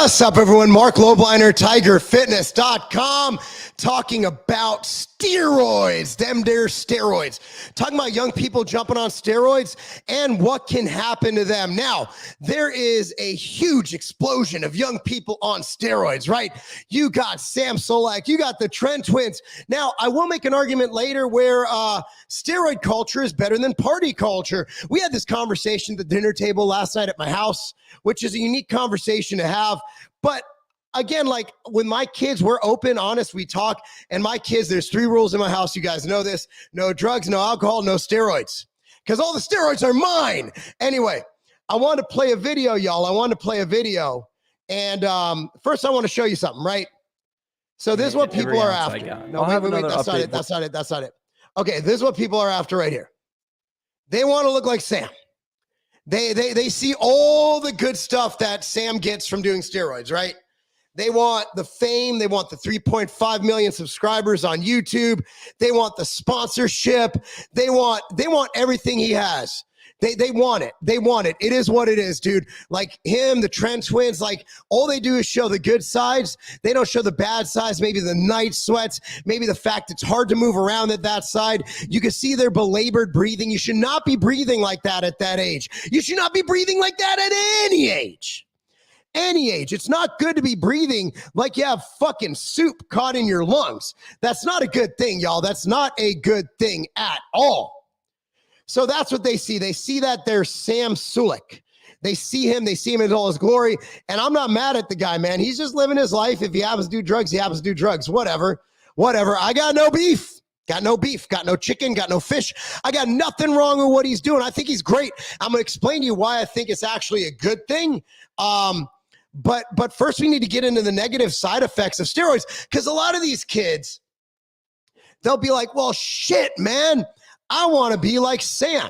What's up, everyone? Marc Lobliner, TigerFitness.com, talking about steroids, them there steroids. Talking about young people jumping on steroids and what can happen to them. Now, there is a huge explosion of young people on steroids, right? You got Sam Solak, you got the Trent twins. Now, I will make an argument later where steroid culture is better than party culture. We had this conversation at the dinner table last night at my house, which is a unique conversation to have. But again, like with my kids, we're open, honest, we talk. And my kids, there's 3 rules in my house. You guys know this: no drugs, no alcohol, no steroids, because all the steroids are mine. Anyway, I want to play a video, y'all. I want to play a video. And first I want to show you something, right? So this is what people are after. No, wait, that's not it. That's not it. That's not it. Okay, this is what people are after right here. They want to look like Sam. They see all the good stuff that Sam gets from doing steroids, right? They want the fame. They want the 3.5 million subscribers on YouTube. They want the sponsorship. They want everything he has. They want it. They want it. It is what it is, dude. Like him, the Trent twins, like all they do is show the good sides. They don't show the bad sides, maybe the night sweats, maybe the fact it's hard to move around at that side. You can see their belabored breathing. You should not be breathing like that at that age. You should not be breathing like that at any age. Any age. It's not good to be breathing like you have fucking soup caught in your lungs. That's not a good thing, y'all. That's not a good thing at all. So that's what they see. They see that there's Sam Sulek. They see him in all his glory. And I'm not mad at the guy, man. He's just living his life. If he happens to do drugs, he happens to do drugs. Whatever. I got no beef. Got no beef. Got no chicken. Got no fish. I got nothing wrong with what he's doing. I think he's great. I'm going to explain to you why I think it's actually a good thing. But first we need to get into the negative side effects of steroids, because a lot of these kids, they'll be like, well, shit, man, I want to be like Sam.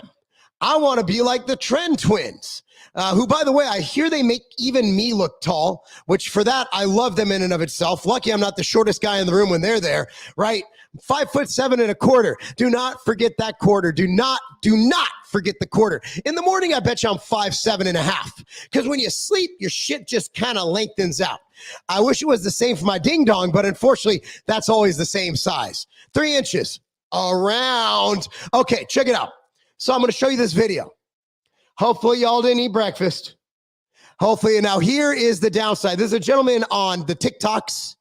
I want to be like the Trent twins, who, by the way, I hear they make even me look tall, which for that, I love them in and of itself. Lucky I'm not the shortest guy in the room when they're there, right? 5'7.25". Do not forget that quarter. Do not forget the quarter. In the morning, I bet you I'm 5'7.5", because when you sleep, your shit just kind of lengthens out. I wish it was the same for my ding dong, but unfortunately, that's always the same size. 3 inches around. Okay, check it out. So I'm going to show you this video. Hopefully y'all didn't eat breakfast. Hopefully. Now here is the downside. There's a gentleman on the TikToks.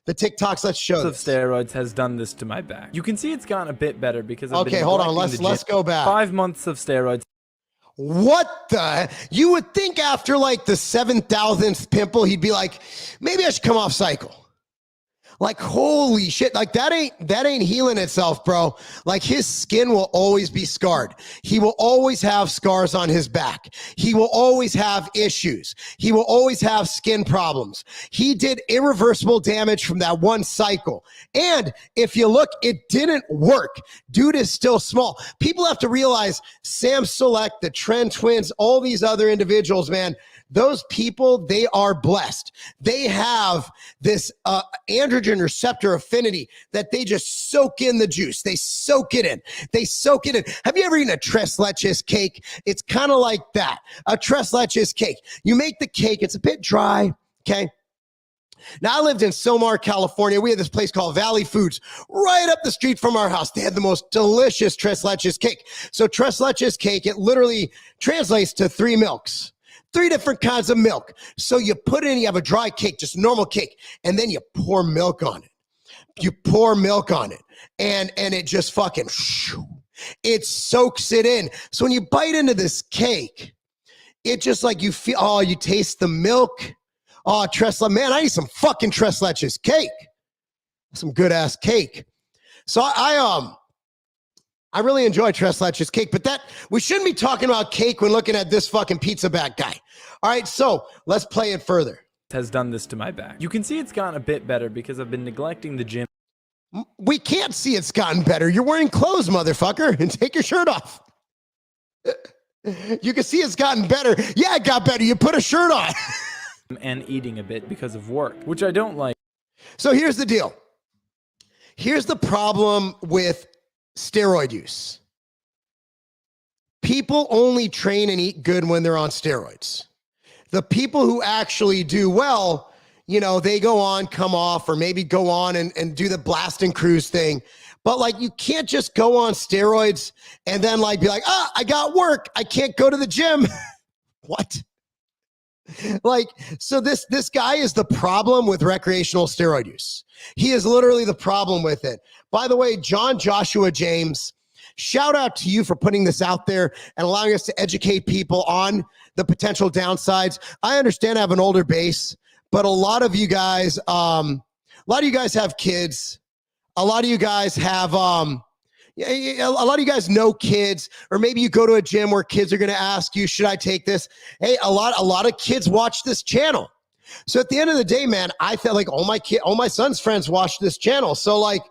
Let's show this. Of steroids has done this to my back. You can see it's gotten a bit better because I've okay, hold on. Let's go back. 5 months of steroids. What the? You would think after like the 7,000th pimple, he'd be like, maybe I should come off cycle. Like, holy shit. Like that ain't healing itself, bro. Like his skin will always be scarred. He will always have scars on his back. He will always have issues. He will always have skin problems. He did irreversible damage from that one cycle. And if you look, it didn't work. Dude is still small. People have to realize Sam Sulek, the Trent twins, all these other individuals, man, those people, they are blessed. They have this androgen receptor affinity that they just soak in the juice. They soak it in. Have you ever eaten a tres leches cake? It's kind of like that. A tres leches cake. You make the cake. It's a bit dry, okay? Now, I lived in Somar, California. We had this place called Valley Foods right up the street from our house. They had the most delicious tres leches cake. So tres leches cake, it literally translates to 3 milks. 3 different kinds of milk. So you put it in, you have a dry cake, just normal cake, and then you pour milk on it. And it just fucking, it soaks it in. So when you bite into this cake, it just like you feel, oh, you taste the milk. Oh, man, I need some fucking tres leches cake. Some good ass cake. So I really enjoy tres leches cake, but we shouldn't be talking about cake when looking at this fucking pizza bag guy. All right, so let's play it further. Has done this to my back. You can see it's gotten a bit better because I've been neglecting the gym. We can't see it's gotten better. You're wearing clothes, motherfucker, and take your shirt off. You can see it's gotten better. Yeah, it got better. You put a shirt on. And eating a bit because of work, which I don't like. So here's the deal. Here's the problem with steroid use. People only train and eat good when they're on steroids. the people who actually do well, you know, they go on, come off, or maybe go on and do the blast and cruise thing. But like, you can't just go on steroids and then like be like, I got work, I can't go to the gym. What? Like, so this guy is the problem with recreational steroid use. He is literally the problem with it. By the way, John Joshua James, shout out to you for putting this out there and allowing us to educate people on the potential downsides. I understand I have an older base, but a lot of you guys have kids. A lot of you guys have, a lot of you guys know kids, or maybe you go to a gym where kids are going to ask you, should I take this? Hey, a lot of kids watch this channel. So at the end of the day, man, I felt like all my son's friends watch this channel. So like,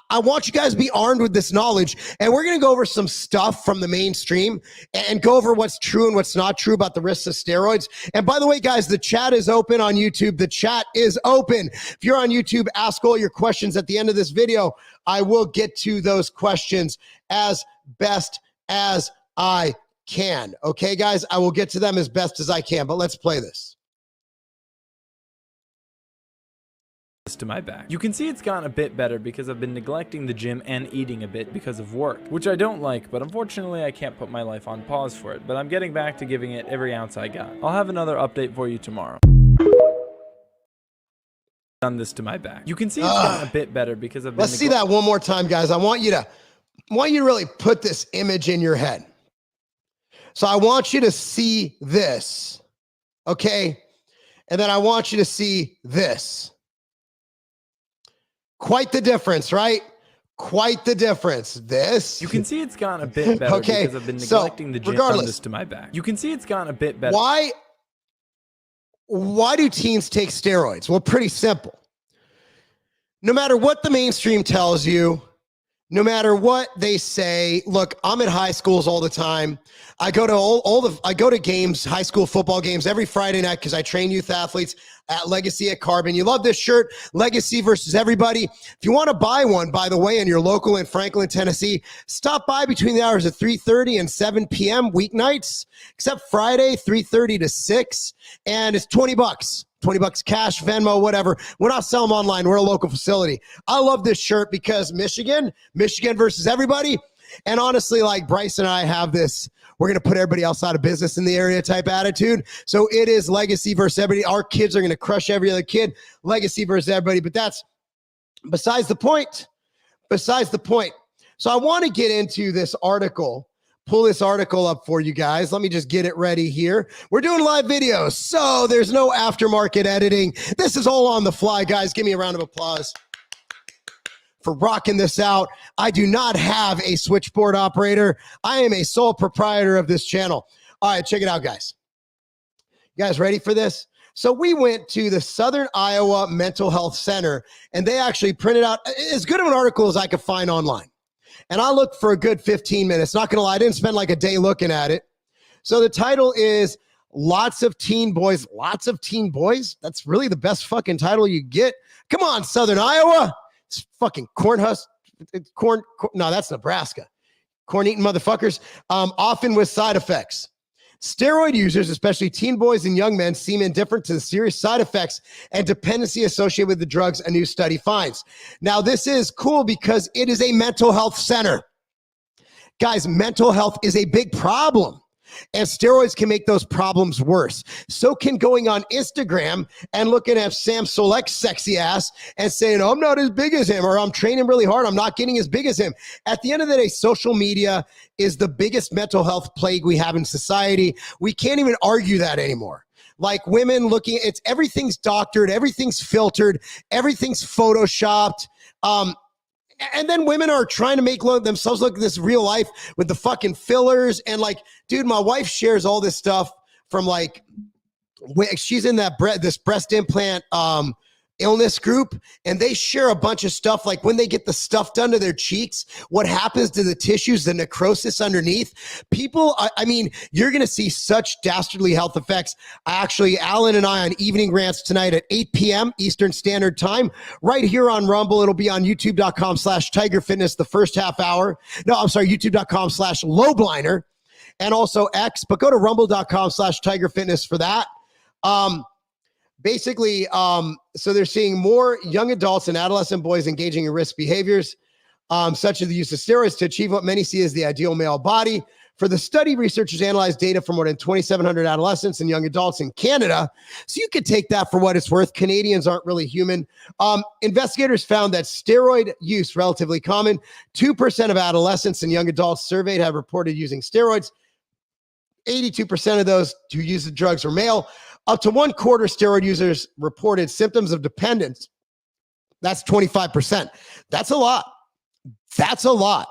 I want you guys to be armed with this knowledge, and we're going to go over some stuff from the mainstream and go over what's true and what's not true about the risks of steroids. And by the way, guys, the chat is open on YouTube. The chat is open. If you're on YouTube, ask all your questions at the end of this video. I will get to those questions as best as I can. Okay, guys, I will get to them as best as I can, but let's play this. To my back. You can see it's gotten a bit better because I've been neglecting the gym and eating a bit because of work, which I don't like, but unfortunately I can't put my life on pause for it, but I'm getting back to giving it every ounce I got. I'll have another update for you tomorrow. Done this to my back. You can see it's gotten a bit better because I've been Let's see that one more time, guys. I want you to really put this image in your head. So I want you to see this, okay? And then I want you to see this. Quite the difference, right? Quite the difference. This. You can see it's gotten a bit better because I've been neglecting the gym. Done this to my back. You can see it's gotten a bit better. Why do teens take steroids? Well, pretty simple. No matter what the mainstream tells you, no matter what they say, look, I'm at high schools all the time. I go to I go to games, high school football games every Friday night because I train youth athletes at Legacy at Carbon. You love this shirt, Legacy versus everybody. If you want to buy one, by the way, and you're local in Franklin, Tennessee, stop by between the hours of 3:30 and 7 p.m. weeknights, except Friday, 3:30 to 6, and it's $20. $20 cash, Venmo, whatever. We're not selling them online. We're a local facility. I love this shirt because Michigan versus everybody. And honestly, like Bryce and I have this, we're going to put everybody else out of business in the area type attitude. So it is Legacy versus everybody. Our kids are going to crush every other kid. Legacy versus everybody. But that's besides the point. Besides the point. So I want to get into this article. Pull this article up for you guys. Let me just get it ready here. We're doing live videos, so there's no aftermarket editing. This is all on the fly, guys. Give me a round of applause for rocking this out. I do not have a switchboard operator. I am a sole proprietor of this channel. All right, check it out, guys. You guys ready for this? So we went to the Southern Iowa Mental Health Center, and they actually printed out as good of an article as I could find online. And I looked for a good 15 minutes. Not going to lie, I didn't spend like a day looking at it. So the title is Lots of Teen Boys. Lots of Teen Boys? That's really the best fucking title you get. Come on, Southern Iowa. It's fucking corn. No, that's Nebraska. Corn-eating motherfuckers. Often with side effects. Steroid users, especially teen boys and young men, seem indifferent to the serious side effects and dependency associated with the drugs, a new study finds. Now, this is cool because it is a mental health center. Guys, mental health is a big problem. And steroids can make those problems worse. So can going on Instagram and looking at Sam Solek's sexy ass and saying, I'm not as big as him, or I'm training really hard, I'm not getting as big as him. At the end of the day, social media is the biggest mental health plague we have in society. We can't even argue that anymore. Like women looking, everything's doctored, everything's filtered, everything's photoshopped. And then women are trying to make themselves look this real life with the fucking fillers. And like, dude, my wife shares all this stuff from like, she's in that this breast implant illness group, and they share a bunch of stuff. Like when they get the stuff done to their cheeks, what happens to the tissues, the necrosis underneath. People, I mean, you're going to see such dastardly health effects. Actually, Alan and I on Evening Rants tonight at 8 p.m. Eastern Standard Time, right here on Rumble. It'll be on youtube.com/Tiger Fitness the first half hour. No, I'm sorry, youtube.com/Lobliner, and also X, but go to rumble.com/Tiger Fitness for that. Basically, so they're seeing more young adults and adolescent boys engaging in risk behaviors, such as the use of steroids to achieve what many see as the ideal male body. For the study, researchers analyzed data from more than 2,700 adolescents and young adults in Canada. So you could take that for what it's worth. Canadians aren't really human. Investigators found that steroid use relatively common. 2% of adolescents and young adults surveyed have reported using steroids. 82% of those who use the drugs were male. Up to 1/4 steroid users reported symptoms of dependence. That's 25%. That's a lot. That's a lot.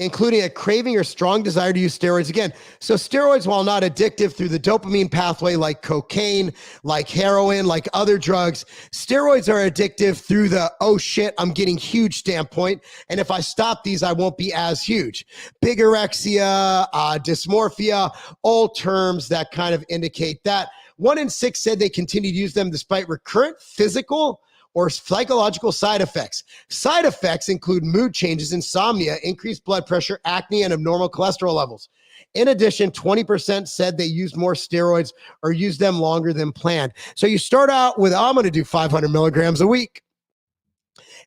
Including a craving or strong desire to use steroids again. So steroids, while not addictive through the dopamine pathway like cocaine, like heroin, like other drugs, steroids are addictive through the, oh shit, I'm getting huge standpoint. And if I stop these, I won't be as huge. Bigorexia, dysmorphia, all terms that kind of indicate that. 1 in 6 said they continued to use them despite recurrent physical or psychological side effects. Side effects include mood changes, insomnia, increased blood pressure, acne, and abnormal cholesterol levels. In addition, 20% said they used more steroids or used them longer than planned. So you start out with, I'm going to do 500 milligrams a week.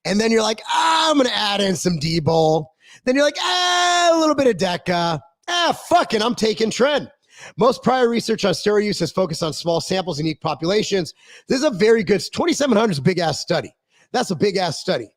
And then you're like, I'm going to add in some D-Bol. Then you're like, a little bit of Deca. Fuck it, I'm taking Tren. Most prior research on steroid use has focused on small samples in unique populations. This is a very good, 2,700 is a big-ass study. That's a big-ass study.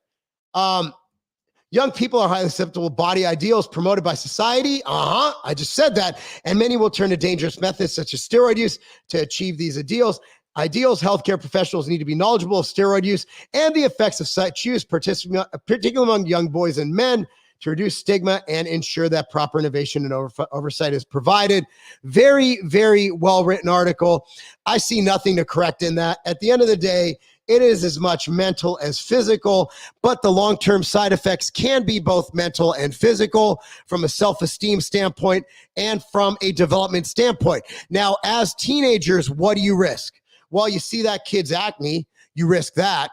Young people are highly susceptible to body ideals promoted by society. I just said that. And many will turn to dangerous methods such as steroid use to achieve these ideals. Healthcare professionals need to be knowledgeable of steroid use and the effects of such use, particularly among young boys and men, to reduce stigma and ensure that proper innovation and oversight is provided. Very, very well-written article. I see nothing to correct in that. At the end of the day, it is as much mental as physical, but the long-term side effects can be both mental and physical from a self-esteem standpoint and from a development standpoint. Now, as teenagers, what do you risk? Well, you see that kid's acne, you risk that.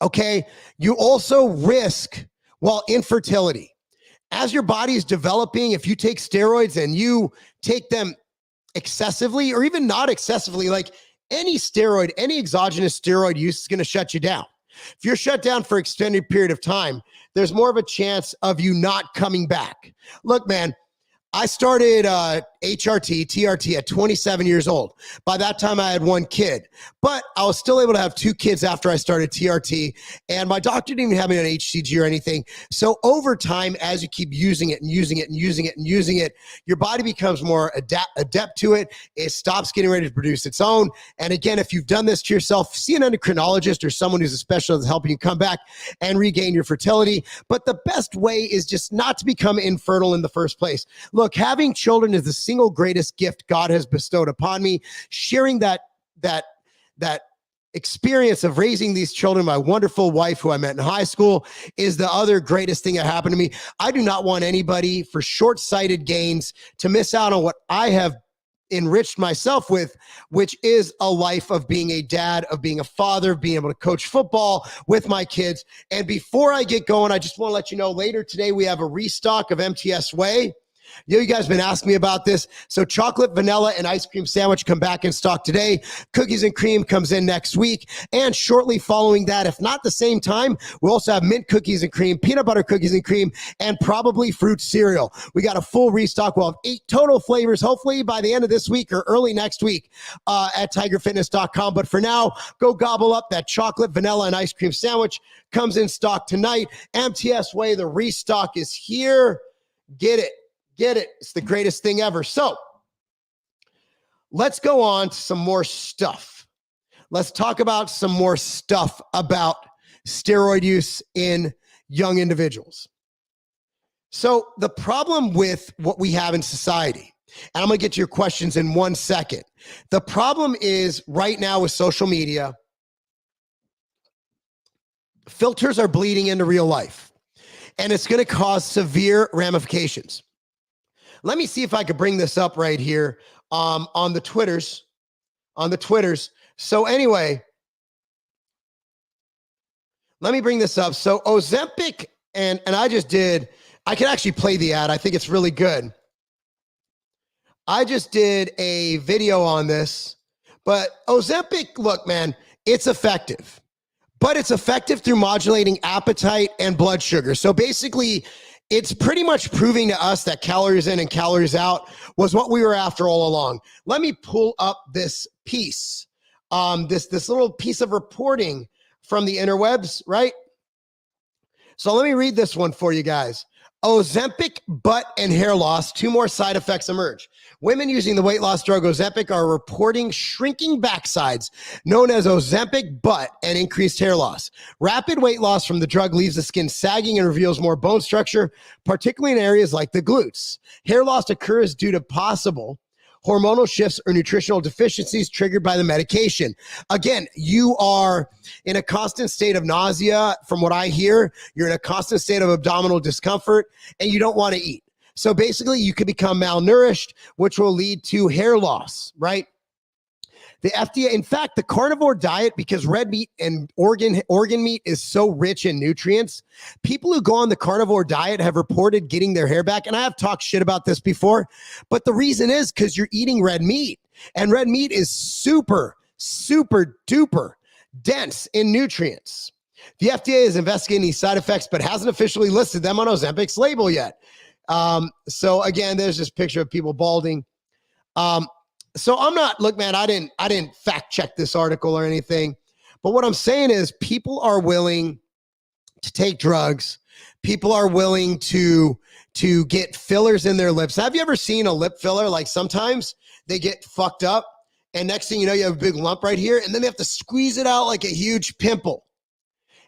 Okay, you also risk infertility. As your body is developing, if you take steroids and you take them excessively or even not excessively, like any steroid, any exogenous steroid use is going to shut you down. If you're shut down for an extended period of time, there's more of a chance of you not coming back. Look, man, I started HRT, TRT at 27 years old. By that time, I had 1 kid, but I was still able to have 2 kids after I started TRT, and my doctor didn't even have me on HCG or anything. So over time, as you keep using it and using it and using it and using it, your body becomes more adept to it. It stops getting ready to produce its own. And again, if you've done this to yourself, see an endocrinologist or someone who's a specialist helping you come back and regain your fertility. But the best way is just not to become infertile in the first place. Look, having children is the single greatest gift God has bestowed upon me. Sharing that experience of raising these children, my wonderful wife who I met in high school, is the other greatest thing that happened to me. I do not want anybody for short-sighted gains to miss out on what I have enriched myself with, which is a life of being a dad, of being a father, being able to coach football with my kids. And before I get going, I just want to let you know later today we have a restock of MTS Whey. You guys have been asking me about this. So chocolate, vanilla, and ice cream sandwich come back in stock today. Cookies and cream comes in next week. And shortly following that, if not the same time, we'll also have mint cookies and cream, peanut butter cookies and cream, and probably fruit cereal. We got a full restock. We'll have 8 total flavors, hopefully by the end of this week or early next week at tigerfitness.com. But for now, go gobble up that chocolate, vanilla, and ice cream sandwich. Comes in stock tonight. MTS Whey, the restock is here. Get it. Get it. It's the greatest thing ever. So let's go on to some more stuff. Let's talk about some more stuff about steroid use in young individuals. So the problem with what we have in society, and I'm going to get to your questions in 1 second. The problem is right now with social media, filters are bleeding into real life, and it's going to cause severe ramifications. Let me see if I could bring this up right here on the Twitters. So anyway, let me bring this up. So Ozempic, and I can actually play the ad. I think it's really good. I just did a video on this, but Ozempic, look, man, it's effective. But it's effective through modulating appetite and blood sugar. So basically, it's pretty much proving to us that calories in and calories out was what we were after all along. Let me pull up this piece, this little piece of reporting from the interwebs, right? So let me read this one for you guys. Ozempic, butt, and hair loss. 2 more side effects emerge. Women using the weight loss drug Ozempic are reporting shrinking backsides, known as Ozempic butt, and increased hair loss. Rapid weight loss from the drug leaves the skin sagging and reveals more bone structure, particularly in areas like the glutes. Hair loss occurs due to possible hormonal shifts or nutritional deficiencies triggered by the medication. Again, you are in a constant state of nausea. From what I hear, you're in a constant state of abdominal discomfort and you don't want to eat. So basically you could become malnourished, which will lead to hair loss, right? The FDA, in fact, the carnivore diet, because red meat and organ meat is so rich in nutrients, people who go on the carnivore diet have reported getting their hair back. And I have talked shit about this before, but the reason is because you're eating red meat, and red meat is super, super duper dense in nutrients. The FDA is investigating these side effects, but hasn't officially listed them on Ozempic's label yet. So again, there's this picture of people balding. So I'm not, look, man, I didn't fact check this article or anything, but what I'm saying is people are willing to take drugs. People are willing to get fillers in their lips. Have you ever seen a lip filler? Like sometimes they get fucked up and next thing you know, you have a big lump right here and then they have to squeeze it out like a huge pimple.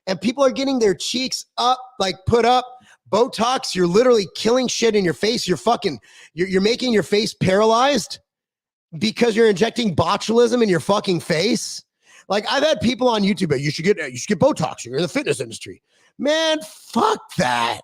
And people are getting their cheeks up, like put up. Botox, you're literally killing shit in your face. You're making your face paralyzed because you're injecting botulism in your fucking face. Like I've had people on YouTube, you should get Botox. You're in the fitness industry. Man, fuck that.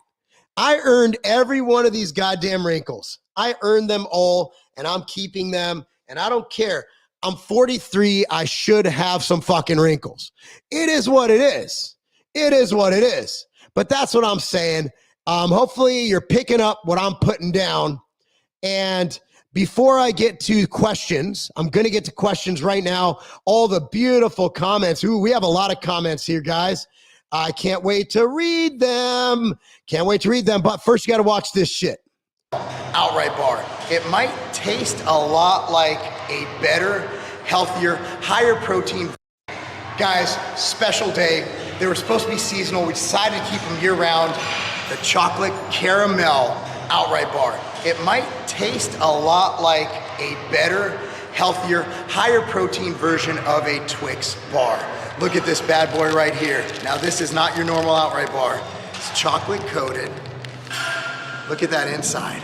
I earned every one of these goddamn wrinkles. I earned them all and I'm keeping them and I don't care. I'm 43. I should have some fucking wrinkles. It is what it is. It is what it is. But that's what I'm saying. Hopefully you're picking up what I'm putting down. And before I get to questions, I'm going to get to questions right now. All the beautiful comments. Ooh, we have a lot of comments here, guys. I can't wait to read them. Can't wait to read them. But first, you got to watch this shit. Outright bar. It might taste a lot like a better, healthier, higher protein. Guys, special day. They were supposed to be seasonal. We decided to keep them year round. The chocolate caramel outright bar. It might taste a lot like a better, healthier, higher protein version of a Twix bar. Look at this bad boy right here. Now this is not your normal outright bar. It's chocolate coated. Look at that inside.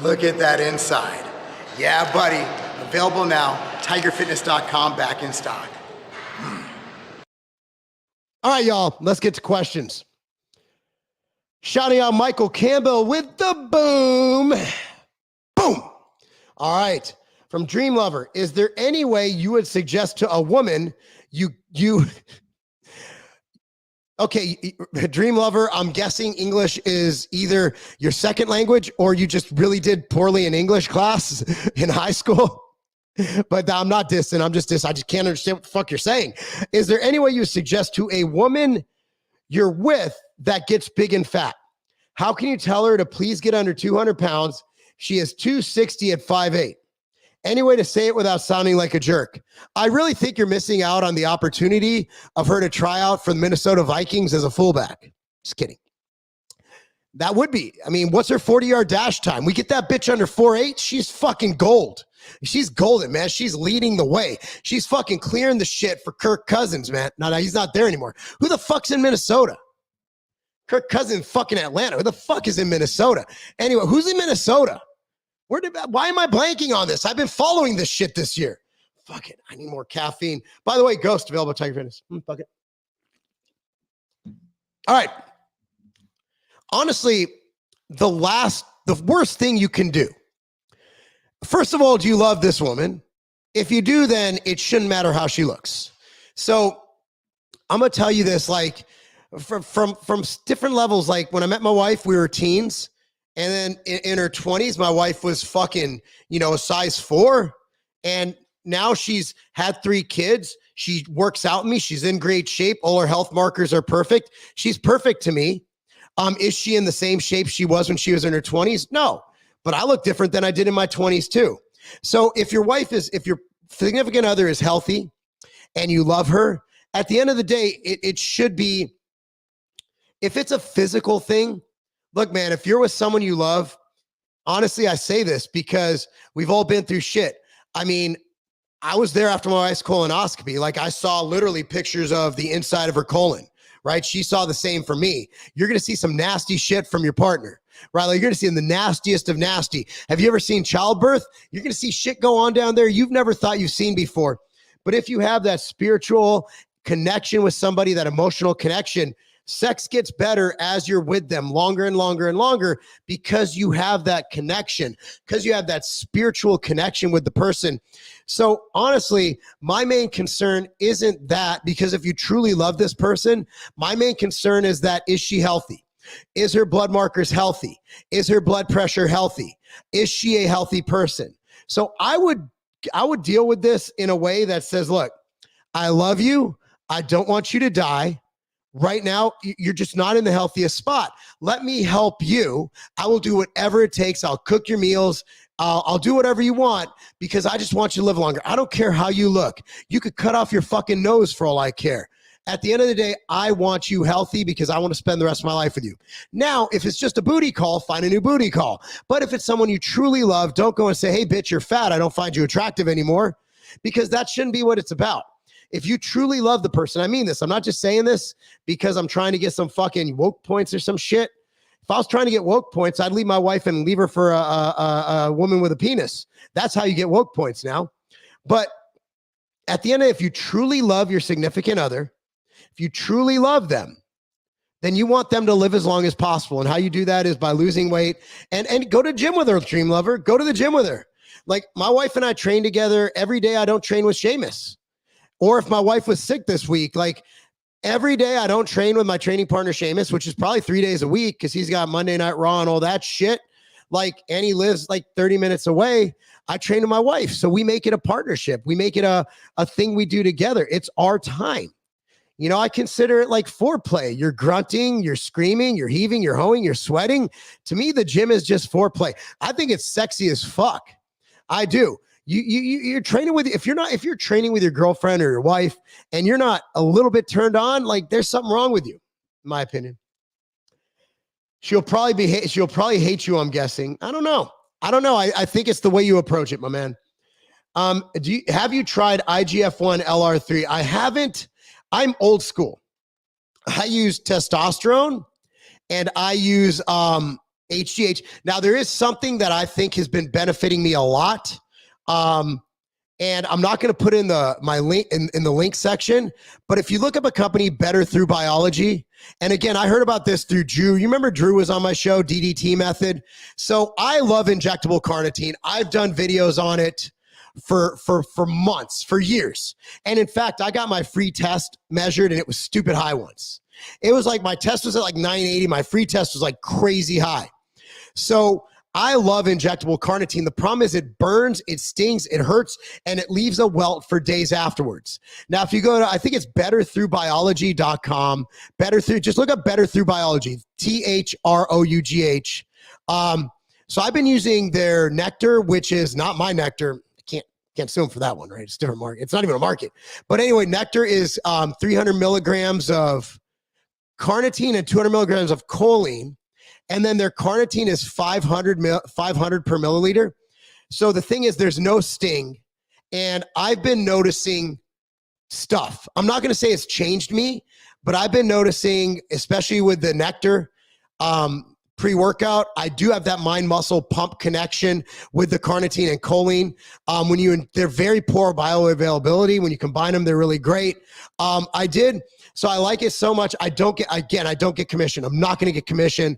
Look at that inside. Yeah, buddy. Available now. TigerFitness.com, back in stock. All right, y'all. Let's get to questions. Shouting out Michael Campbell with the boom. Boom. All right. From Dream Lover, is there any way you would suggest to a woman okay, Dream Lover, I'm guessing English is either your second language or you just really did poorly in English class in high school. But I'm not dissing. I'm just dissing. I just can't understand what the fuck you're saying. Is there any way you suggest to a woman you're with that gets big and fat? How can you tell her to please get under 200 pounds? She is 260 at 5'8". Any way to say it without sounding like a jerk? I really think you're missing out on the opportunity of her to try out for the Minnesota Vikings as a fullback. Just kidding. That would be. I mean, what's her 40-yard dash time? We get that bitch under 4'8". She's fucking gold. She's golden, man. She's leading the way. She's fucking clearing the shit for Kirk Cousins, man. No, he's not there anymore. Who the fuck's in Minnesota? Kirk Cousins fucking Atlanta. Who the fuck is in Minnesota? Anyway, who's in Minnesota? Why am I blanking on this? I've been following this shit this year. Fuck it. I need more caffeine. By the way, Ghost available at Tiger Fitness. Fuck it. All right. Honestly, the worst thing you can do. First of all, do you love this woman? If you do, then it shouldn't matter how she looks. So I'm going to tell you this, like from different levels. Like when I met my wife, we were teens And then in her 20s, my wife was fucking, a size 4. And now she's had 3 kids. She works out with me. She's in great shape. All her health markers are perfect. She's perfect to me. Is she in the same shape she was when she was in her 20s? No, but I look different than I did in my 20s too. So if your significant other is healthy and you love her, at the end of the day, it should be, if it's a physical thing, look, man, if you're with someone you love, honestly, I say this because we've all been through shit. I mean, I was there after my wife's colonoscopy. Like, I saw literally pictures of the inside of her colon, right? She saw the same for me. You're going to see some nasty shit from your partner, right? Like, you're going to see the nastiest of nasty. Have you ever seen childbirth? You're going to see shit go on down there you've never thought you've seen before. But if you have that spiritual connection with somebody, that emotional connection, sex gets better as you're with them longer and longer and longer, because you have that connection, because you have that spiritual connection with the person. So honestly, my main concern isn't that, because if you truly love this person, my main concern is that, is she healthy? Is her blood markers healthy? Is her blood pressure healthy? Is she a healthy person? So I would deal with this in a way that says, look, I love you. I don't want you to die. Right now, you're just not in the healthiest spot. Let me help you. I will do whatever it takes. I'll cook your meals. I'll do whatever you want, because I just want you to live longer. I don't care how you look. You could cut off your fucking nose for all I care. At the end of the day, I want you healthy because I want to spend the rest of my life with you. Now, if it's just a booty call, find a new booty call. But if it's someone you truly love, don't go and say, hey, bitch, you're fat. I don't find you attractive anymore, because that shouldn't be what it's about. If you truly love the person, I mean this, I'm not just saying this because I'm trying to get some fucking woke points or some shit. If I was trying to get woke points, I'd leave my wife and leave her for a woman with a penis. That's how you get woke points now. But at the end of it, if you truly love your significant other, if you truly love them, then you want them to live as long as possible. And how you do that is by losing weight and go to gym with her, dream lover. Go to the gym with her. Like, my wife and I train together every day. I don't train with Seamus. Or if my wife was sick this week, like, every day I don't train with my training partner, Seamus, which is probably 3 days a week because he's got Monday Night Raw and all that shit. Like, and he lives like 30 minutes away. I train with my wife. So we make it a partnership. We make it a thing we do together. It's our time. I consider it like foreplay. You're grunting, you're screaming, you're heaving, you're hoeing, you're sweating. To me, the gym is just foreplay. I think it's sexy as fuck. I do. You're training with, if you're training with your girlfriend or your wife and you're not a little bit turned on, like, there's something wrong with you, in my opinion. She'll probably hate you, I'm guessing. I don't know. I think it's the way you approach it, my man. Have you tried IGF-1 LR3? I haven't. I'm old school. I use testosterone and I use HGH. Now, there is something that I think has been benefiting me a lot. And I'm not going to put in my link in the link section, but if you look up a company, Better Through Biology, and again, I heard about this through Drew. You remember Drew was on my show, DDT method. So I love injectable carnitine. I've done videos on it for months, for years. And in fact, I got my free test measured and it was stupid high once. It was like, my test was at like 980. My free test was like crazy high. So I love injectable carnitine. The problem is it burns, it stings, it hurts, and it leaves a welt for days afterwards. Now, if you go to, I think it's betterthroughbiology.com, just look up Better Through Biology, THROUGH. So I've been using their nectar, which is not my nectar. Can't sue them for that one, right? It's a different market. It's not even a market. But anyway, nectar is 300 milligrams of carnitine and 200 milligrams of choline. And then their carnitine is 500 per milliliter. So the thing is, there's no sting. And I've been noticing stuff. I'm not going to say it's changed me, but I've been noticing, especially with the nectar pre-workout, I do have that mind-muscle pump connection with the carnitine and choline. They're very poor bioavailability. When you combine them, they're really great. So I like it so much. I don't get commission. I'm not going to get commission.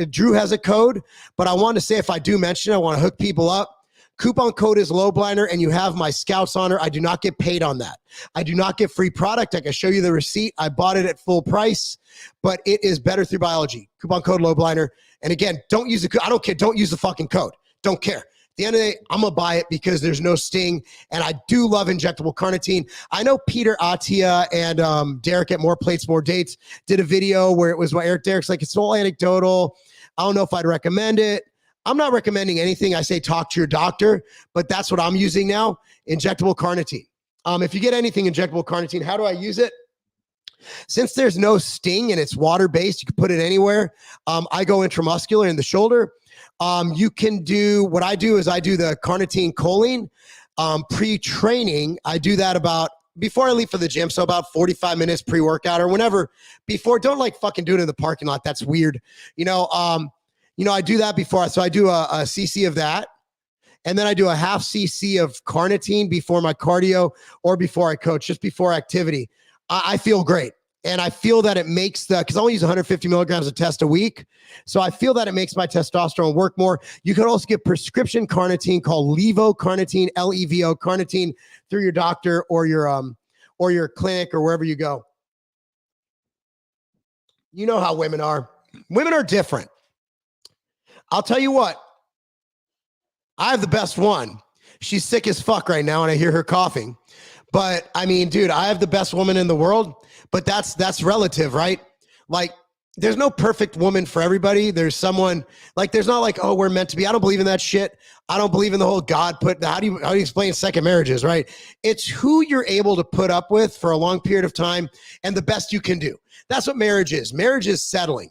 Drew has a code, but I want to say, if I do mention it, I want to hook people up. coupon code is Lobliner and you have my Scouts honor. I do not get paid on that. I do not get free product. I can show you the receipt. I bought it at full price, but it is better through biology. Coupon code Lobliner. And again, don't use the, I don't care. Don't use the fucking code. Don't care. At the end of the day, I'm going to buy it because there's no sting, and I do love injectable carnitine. I know Peter Attia and Derek at More Plates, More Dates did a video where it was what Derek's like, it's all anecdotal. I don't know if I'd recommend it. I'm not recommending anything. I say talk to your doctor, but that's what I'm using now, injectable carnitine. If you get anything injectable carnitine, how do I use it? Since there's no sting and it's water-based, you can put it anywhere. I go intramuscular in the shoulder. You can do, what I do is I do the carnitine choline pre-training. I do that about, before I leave for the gym, so about 45 minutes pre-workout or whenever, before, don't like fucking do it in the parking lot. That's weird. I do that before. So I do a cc of that. And then I do a half cc of carnitine before my cardio or before I coach, just before activity. I feel great. And I feel that it makes because I only use 150 milligrams of test a week. So I feel that it makes my testosterone work more. You can also get prescription carnitine called Levo carnitine, Levo carnitine, through your doctor or your clinic or wherever you go. You know how women are. Women are different. I'll tell you what. I have the best one. She's sick as fuck right now, and I hear her coughing. But I mean, dude, I have the best woman in the world, but that's relative, right? Like, there's no perfect woman for everybody. There's someone like, there's not like, oh, we're meant to be. I don't believe in that shit. I don't believe in the whole God put. How do you explain second marriages, right? It's who you're able to put up with for a long period of time and the best you can do. That's what marriage is. Marriage is settling.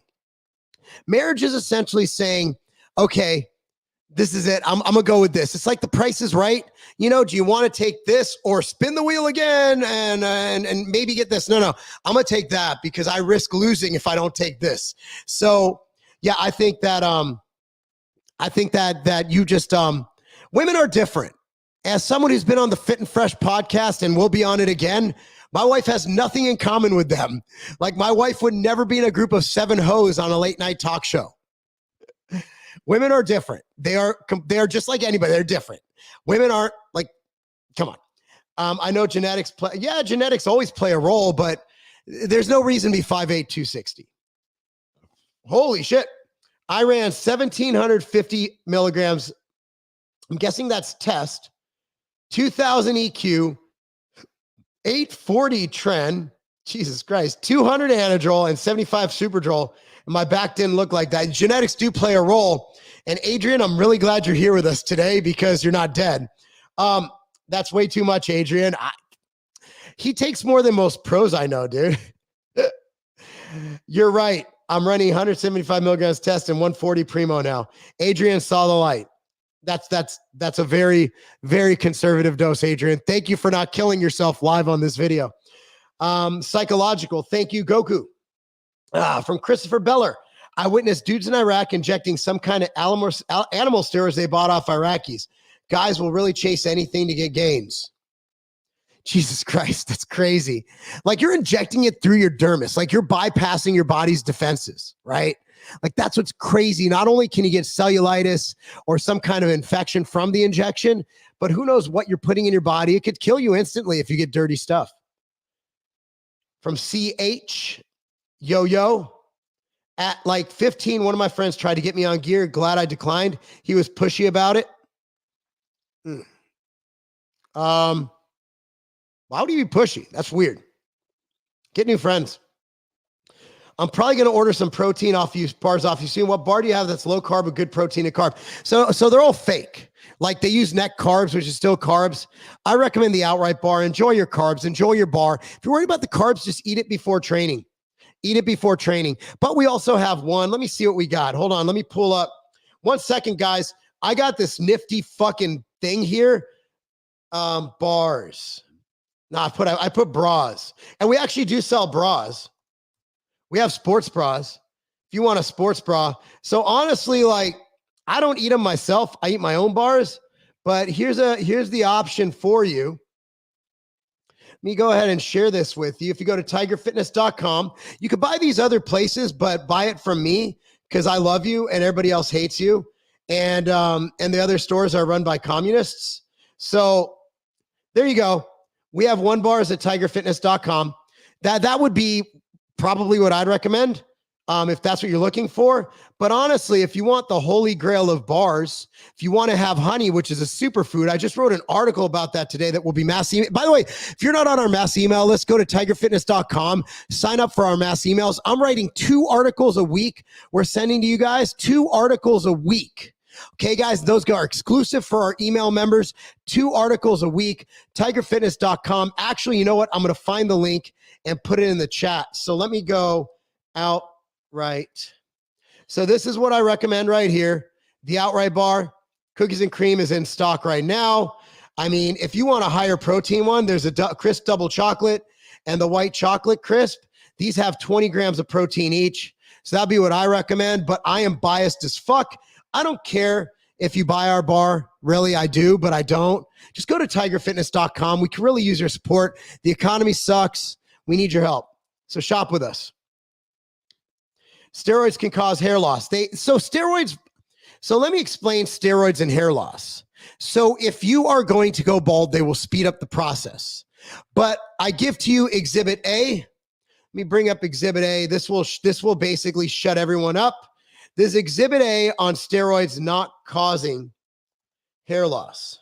Marriage is essentially saying, okay, this is it. I'm gonna go with this. It's like The Price is Right. Do you want to take this or spin the wheel again and maybe get this? No. I'm gonna take that because I risk losing if I don't take this. So yeah, I think that you just women are different. As someone who's been on the Fit and Fresh podcast and will be on it again, my wife has nothing in common with them. Like, my wife would never be in a group of 7 hoes on a late night talk show. Women are different. They are just like anybody. They're different. Women aren't like, come on. I know genetics genetics always play a role, but there's no reason to be 5'8", 260. Holy shit. I ran 1,750 milligrams. I'm guessing that's test. 2,000 EQ, 840 tren, Jesus Christ, 200 anadrol and 75 superdrol. And my back didn't look like that. Genetics do play a role. And Adrian, I'm really glad you're here with us today because you're not dead. That's way too much, Adrian. He takes more than most pros I know, dude. You're right. I'm running 175 milligrams test and 140 primo now. Adrian saw the light. That's a very, very conservative dose, Adrian. Thank you for not killing yourself live on this video. Psychological. Thank you, Goku. From Christopher Beller. I witnessed dudes in Iraq injecting some kind of animal steroids they bought off Iraqis. Guys will really chase anything to get gains. Jesus Christ, that's crazy. Like, you're injecting it through your dermis. Like, you're bypassing your body's defenses, right? Like, that's what's crazy. Not only can you get cellulitis or some kind of infection from the injection, but who knows what you're putting in your body. It could kill you instantly if you get dirty stuff. From CH, yo. At like 15, one of my friends tried to get me on gear. Glad I declined. He was pushy about it. Why would he be pushy? That's weird. Get new friends. I'm probably going to order some protein bars off you soon. What bar do you have that's low carb with good protein and carb? So they're all fake. Like, they use net carbs, which is still carbs. I recommend the outright bar. Enjoy your carbs. Enjoy your bar. If you're worried about the carbs, just eat it before training. Eat it before training. But we also have one. Let me see what we got. Hold on. Let me pull up. 1 second, guys. I got this nifty fucking thing here. Bars. No, I put bras. And we actually do sell bras. We have sports bras. If you want a sports bra. So honestly, like, I don't eat them myself. I eat my own bars. But here's the option for you. Let me go ahead and share this with you. If you go to tigerfitness.com, you could buy these other places, but buy it from me because I love you and everybody else hates you. and the other stores are run by communists. So there you go. We have one bars at tigerfitness.com. That would be probably what I'd recommend if that's what you're looking for. But honestly, if you want the holy grail of bars, if you want to have honey, which is a superfood, I just wrote an article about that today that will be mass email. By the way, if you're not on our mass email list, go to tigerfitness.com, sign up for our mass emails. I'm writing 2 articles a week. We're sending to you guys 2 articles a week. Okay, guys, those are exclusive for our email members. 2 articles a week, tigerfitness.com. Actually, you know what? I'm going to find the link and put it in the chat. So let me go outright. So this is what I recommend right here. The outright bar, cookies and cream is in stock right now. I mean, if you want a higher protein one, there's a crisp double chocolate and the white chocolate crisp. These have 20 grams of protein each. So that'd be what I recommend, but I am biased as fuck. I don't care if you buy our bar. Really, I do, but I don't. Just go to tigerfitness.com. We can really use your support. The economy sucks. We need your help. So shop with us. Steroids can cause hair loss. So let me explain steroids and hair loss. So if you are going to go bald, they will speed up the process. But I give to you Exhibit A. Let me bring up Exhibit A. This will basically shut everyone up. This Exhibit A on steroids not causing hair loss.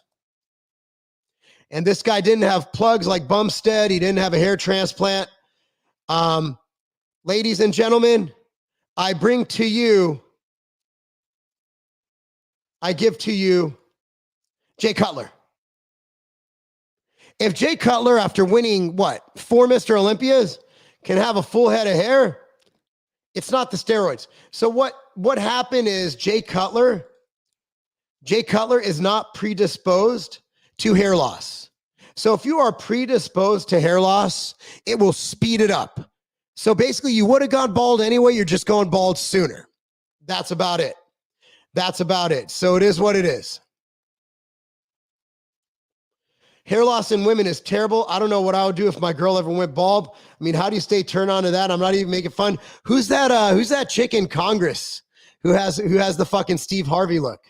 And this guy didn't have plugs like Bumstead. He didn't have a hair transplant. Ladies and gentlemen, I give to you Jay Cutler. If Jay Cutler, after winning 4 Mr. Olympias, can have a full head of hair, it's not the steroids. So what happened is Jay Cutler is not predisposed to hair loss. So if you are predisposed to hair loss, it will speed it up. So basically you would have gone bald anyway. You're just going bald sooner. That's about it. So it is what it is. Hair loss in women is terrible. I don't know what I would do if my girl ever went bald. I mean, how do you stay turned on to that? I'm not even making fun. Who's that chick in Congress who has the fucking Steve Harvey look?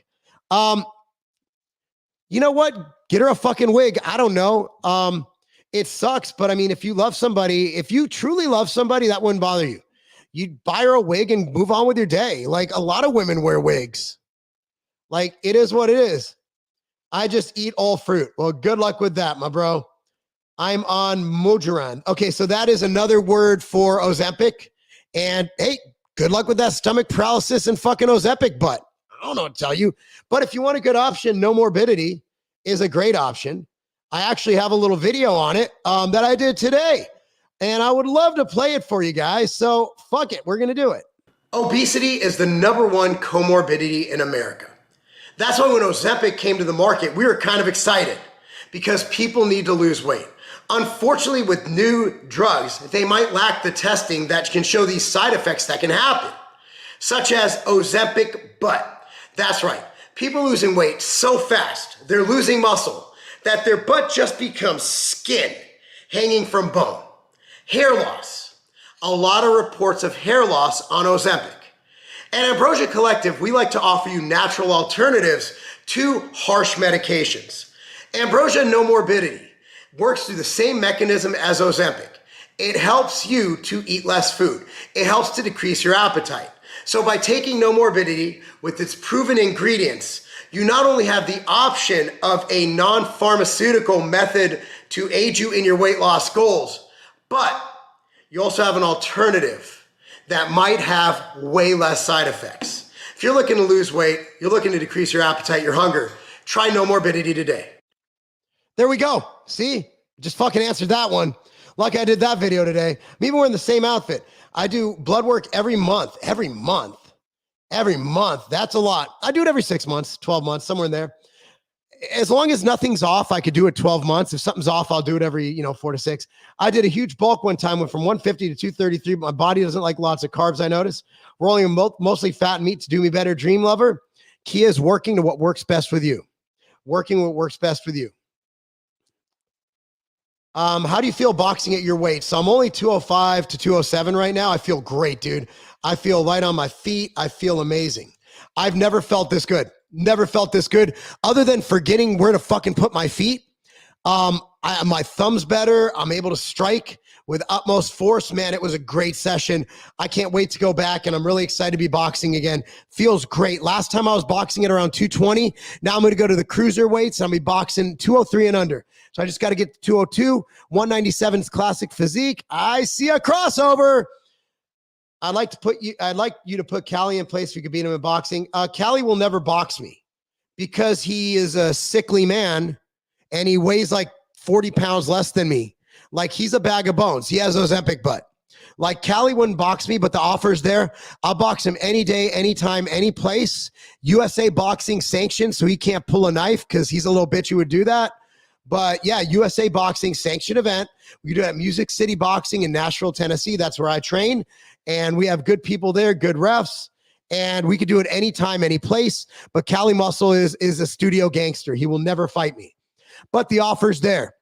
You know what? Get her a fucking wig. I don't know. It sucks, but I mean, if you truly love somebody, that wouldn't bother you. You'd buy her a wig and move on with your day. Like a lot of women wear wigs. Like it is what it is. I just eat all fruit. Well, good luck with that, my bro. I'm on Mojuran. Okay, so that is another word for Ozempic. And hey, good luck with that stomach paralysis and fucking Ozempic butt. I don't know what to tell you. But if you want a good option, No Morbidity is a great option. I actually have a little video on it that I did today. And I would love to play it for you guys. So fuck it, we're going to do it. Obesity is the #1 comorbidity in America. That's why when Ozempic came to the market, we were kind of excited because people need to lose weight. Unfortunately, with new drugs, they might lack the testing that can show these side effects that can happen, such as Ozempic butt. That's right. People losing weight so fast, they're losing muscle, that their butt just becomes skin hanging from bone. Hair loss. A lot of reports of hair loss on Ozempic. At Ambrosia Collective, we like to offer you natural alternatives to harsh medications. Ambrosia No Morbidity works through the same mechanism as Ozempic. It helps you to eat less food. It helps to decrease your appetite. So by taking No Morbidity with its proven ingredients, you not only have the option of a non-pharmaceutical method to aid you in your weight loss goals, but you also have an alternative that might have way less side effects. If you're looking to lose weight, you're looking to decrease your appetite, your hunger, try No Morbidity today. There we go. See? Just fucking answered that one. Like I did that video today. I'm even wearing the same outfit. I do blood work every month. Every month. That's a lot. I do it every 6 months, 12 months, somewhere in there. As long as nothing's off, I could do it 12 months. If something's off, I'll do it every, 4 to 6. I did a huge bulk one time, went from 150 to 233. But my body doesn't like lots of carbs, I noticed. Rolling mostly fat meat to do me better. Dream lover. Key is working to what works best with you. Working what works best with you. How do you feel boxing at your weight? So I'm only 205 to 207 right now. I feel great, dude. I feel light on my feet. I feel amazing. I've never felt this good. Never felt this good other than forgetting where to fucking put my feet. My thumb's better. I'm able to strike with utmost force. Man, it was a great session. I can't wait to go back, and I'm really excited to be boxing again. Feels great. Last time I was boxing at around 220. Now I'm going to go to the cruiser weights, and I'm going to be boxing 203 and under. So I just got to get to 202. 197's classic physique. I see a crossover. I'd like you to put Callie in place if you could beat him in boxing. Callie will never box me because he is a sickly man and he weighs like 40 pounds less than me. Like, he's a bag of bones. He has Ozempic butt. Like, Callie wouldn't box me, but the offer's there. I'll box him any day, anytime, any place. USA boxing sanctioned, so he can't pull a knife because he's a little bitch who would do that. But yeah, USA boxing sanctioned event. We do it at Music City Boxing in Nashville, Tennessee. That's where I train. And we have good people there, good refs. And we could do it anytime, any place. But Callie Muscle is a studio gangster. He will never fight me. But the offer's there.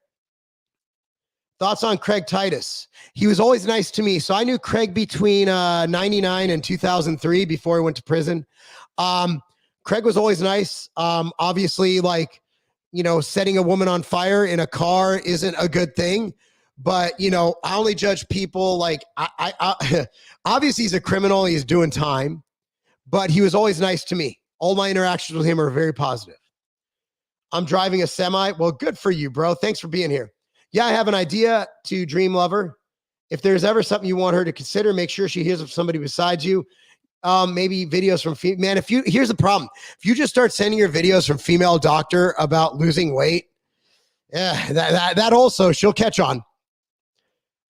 Thoughts on Craig Titus? He was always nice to me. So I knew Craig between 99 and 2003 before he went to prison. Craig was always nice. Obviously, like, you know, setting a woman on fire in a car isn't a good thing. But, you know, I only judge people like, I obviously he's a criminal. He's doing time. But he was always nice to me. All my interactions with him are very positive. I'm driving a semi. Well, good for you, bro. Thanks for being here. Yeah, I have an idea to Dream Lover. If there's ever something you want her to consider, make sure she hears of somebody besides you. Maybe videos from man. Here's the problem. If you just start sending your videos from female doctor about losing weight, yeah, that also she'll catch on.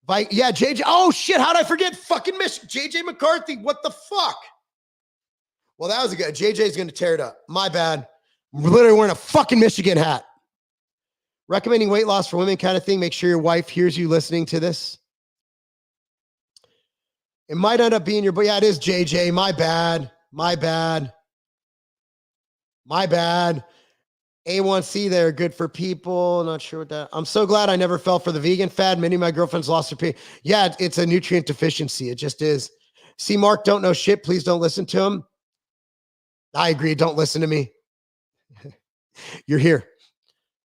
Like, yeah, JJ. Oh shit, how'd I forget? Fucking miss JJ McCarthy. What the fuck? Well, that was a good. JJ's gonna tear it up. My bad. I'm literally wearing a fucking Michigan hat. Recommending weight loss for women kind of thing. Make sure your wife hears you listening to this. It might end up being your, but yeah, it is JJ. My bad. My bad. My bad. A1C there. Good for people. Not sure what that. I'm so glad I never fell for the vegan fad. Many of my girlfriends lost their pay. Yeah, it's a nutrient deficiency. It just is. See, Mark don't know shit. Please don't listen to him. I agree. Don't listen to me. You're here.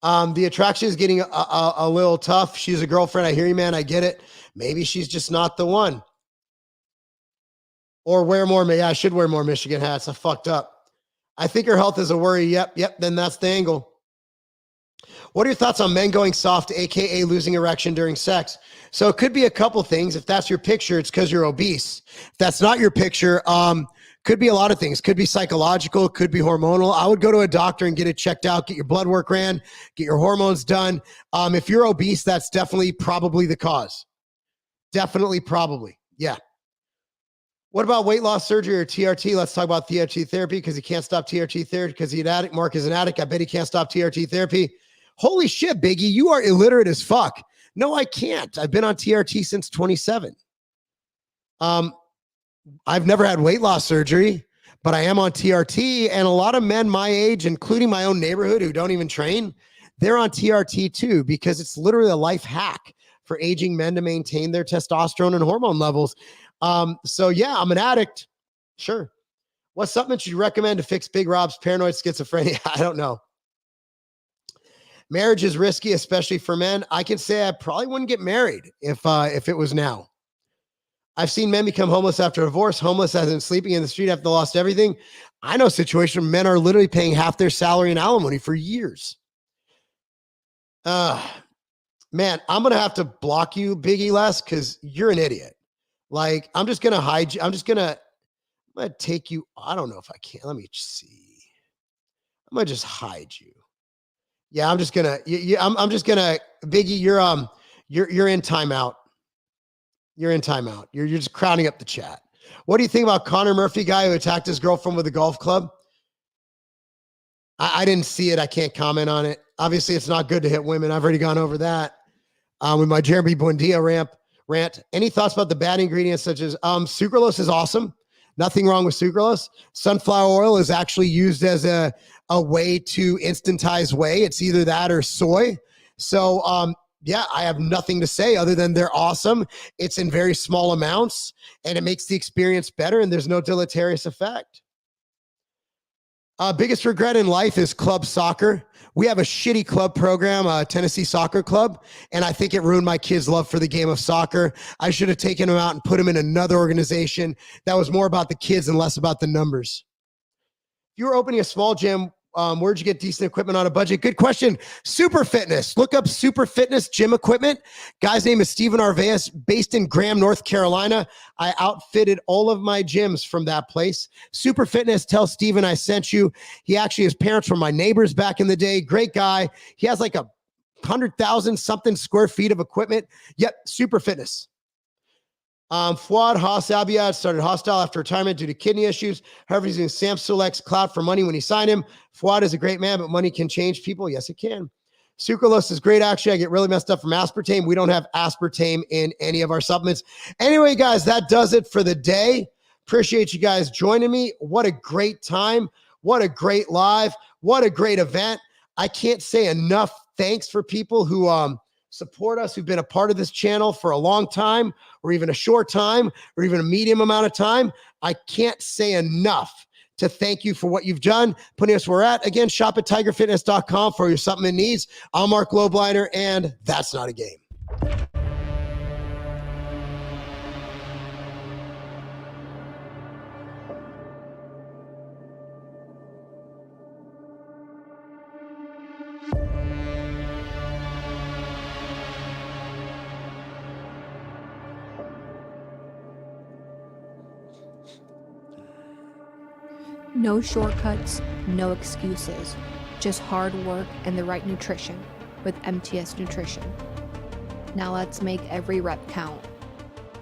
The attraction is getting a little tough. She's a girlfriend. I hear you, man. I get it. Maybe she's just not the one. Or wear more. Yeah, I should wear more Michigan hats. I fucked up. I think her health is a worry. Yep. Then that's the angle. What are your thoughts on men going soft, AKA losing erection during sex? So it could be a couple things. If that's your picture, it's because you're obese. If that's not your picture, could be a lot of things. Could be psychological, could be hormonal. I would go to a doctor and get it checked out, get your blood work ran, get your hormones done. If you're obese, that's definitely probably the cause. Definitely, probably. Yeah. What about weight loss surgery or TRT? Let's talk about TRT therapy because he can't stop TRT therapy because he's an addict. Mark is an addict. I bet he can't stop TRT therapy. Holy shit, Biggie, you are illiterate as fuck. No, I can't. I've been on TRT since 27. I've never had weight loss surgery, but I am on TRT, and a lot of men my age, including my own neighborhood who don't even train, they're on TRT too, because it's literally a life hack for aging men to maintain their testosterone and hormone levels. So yeah, I'm an addict. Sure. What's something that you recommend to fix Big Rob's paranoid schizophrenia? I don't know. Marriage is risky, especially for men. I can say I probably wouldn't get married if it was now. I've seen men become homeless after divorce, homeless as in sleeping in the street after they lost everything. I know situations where men are literally paying half their salary in alimony for years. Man, I'm going to have to block you, Biggie Les, because you're an idiot. Like, I'm just going to hide you. I'm going to take you. I don't know if I can. Let me see. I'm going to just hide you. Yeah, I'm just going to, I'm just going to, Biggie, you're in timeout. You're in timeout. You're just crowding up the chat. What do you think about Connor Murphy guy who attacked his girlfriend with a golf club? I didn't see it. I can't comment on it. Obviously, it's not good to hit women. I've already gone over that with my Jeremy Buendia rant. Any thoughts about the bad ingredients such as sucralose is awesome. Nothing wrong with sucralose. Sunflower oil is actually used as a way to instantize whey. It's either that or soy. So, yeah, I have nothing to say other than they're awesome. It's in very small amounts and it makes the experience better and there's no deleterious effect. Biggest regret in life is club soccer. We have a shitty club program, Tennessee Soccer Club, and I think it ruined my kids' love for the game of soccer. I should have taken them out and put them in another organization that was more about the kids and less about the numbers. If you were opening a small gym, where'd you get decent equipment on a budget? Good question. Super Fitness. Look up Super Fitness gym equipment. Guy's name is Steven Arveas, based in Graham, North Carolina. I outfitted all of my gyms from that place. Super Fitness, tell Steven I sent you. He actually, his parents were my neighbors back in the day. Great guy. He has like 100,000 something square feet of equipment. Yep, Super Fitness. Fuad Hasabiad started hostile after retirement due to kidney issues. However, he's using Samsung Cloud for money when he signed him. Fuad is a great man, but money can change people. Yes, it can. Sucralose is great. Actually, I get really messed up from aspartame. We don't have aspartame in any of our supplements. Anyway, guys, that does it for the day. Appreciate you guys joining me. What a great time. What a great live. What a great event. I can't say enough thanks for people who support us, who've been a part of this channel for a long time, or even a short time, or even a medium amount of time. I can't say enough to thank you for what you've done, putting us where we're at. Again, shop at tigerfitness.com for your supplement needs. I'm Marc Lobliner, and that's not a game. No shortcuts, no excuses, just hard work and the right nutrition with MTS Nutrition. Now let's make every rep count.